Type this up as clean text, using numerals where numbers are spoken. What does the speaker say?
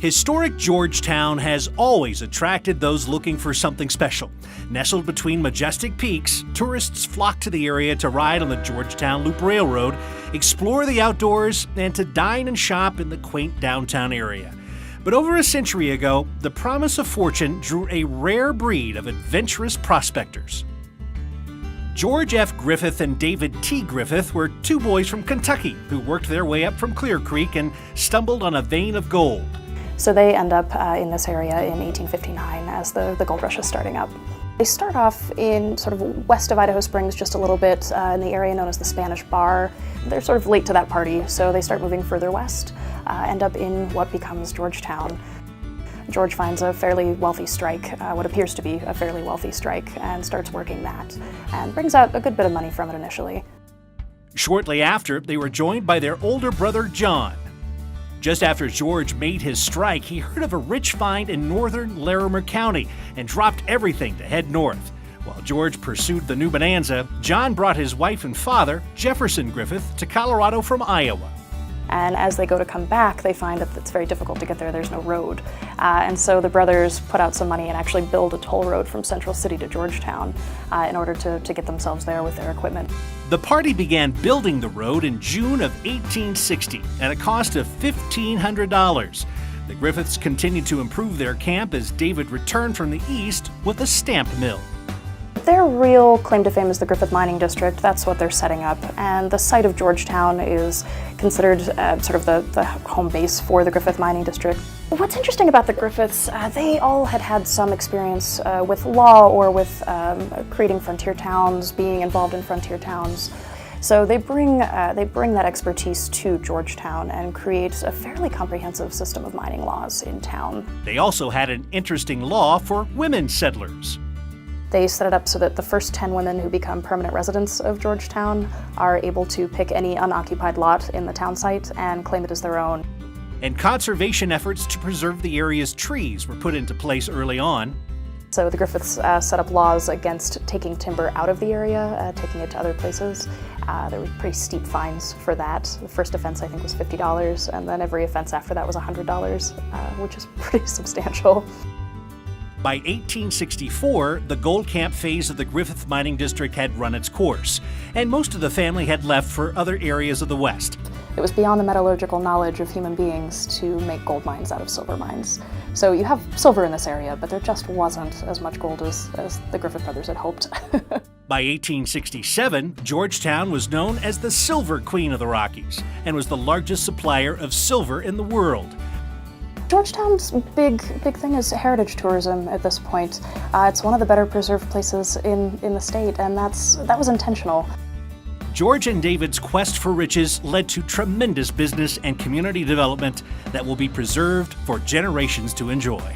Historic Georgetown has always attracted those looking for something special. Nestled between majestic peaks, tourists flock to the area to ride on the Georgetown Loop Railroad, explore the outdoors, and to dine and shop in the quaint downtown area. But over a century ago, the promise of fortune drew a rare breed of adventurous prospectors. George F. Griffith and David T. Griffith were two boys from Kentucky who worked their way up from Clear Creek and stumbled on a vein of gold. So they end up in this area in 1859 as the gold rush is starting up. They start off in sort of west of Idaho Springs just a little bit in the area known as the Spanish Bar. They're sort of late to that party, so they start moving further west, end up in what becomes Georgetown. George finds a fairly wealthy strike, what appears to be a fairly wealthy strike, and starts working that, and brings out a good bit of money from it initially. Shortly after, they were joined by their older brother, John. Just after George made his strike, he heard of a rich find in northern Larimer County and dropped everything to head north. While George pursued the new bonanza, John brought his wife and father, Jefferson Griffith, to Colorado from Iowa. And as they go to come back, they find that it's very difficult to get there. There's no road. And so the brothers put out some money and actually build a toll road from Central City to Georgetown in order to get themselves there with their equipment. The party began building the road in June of 1860 at a cost of $1,500. The Griffiths continued to improve their camp as David returned from the east with a stamp mill. Their real claim to fame is the Griffith Mining District. That's what they're setting up. And the site of Georgetown is considered sort of the home base for the Griffith Mining District. What's interesting about the Griffiths, they all had some experience with law or with creating frontier towns, being involved in frontier towns. So they bring that expertise to Georgetown and create a fairly comprehensive system of mining laws in town. They also had an interesting law for women settlers. They set it up so that the first 10 women who become permanent residents of Georgetown are able to pick any unoccupied lot in the town site and claim it as their own. And conservation efforts to preserve the area's trees were put into place early on. So the Griffiths set up laws against taking timber out of the area, taking it to other places. There were pretty steep fines for that. The first offense, I think, was $50, and then every offense after that was $100, which is pretty substantial. By 1864, the gold camp phase of the Griffith Mining District had run its course, and most of the family had left for other areas of the West. It was beyond the metallurgical knowledge of human beings to make gold mines out of silver mines. So you have silver in this area, but there just wasn't as much gold as the Griffith brothers had hoped. By 1867, Georgetown was known as the Silver Queen of the Rockies and was the largest supplier of silver in the world. Georgetown's big thing is heritage tourism at this point. It's one of the better preserved places in the state, and that was intentional. George and David's quest for riches led to tremendous business and community development that will be preserved for generations to enjoy.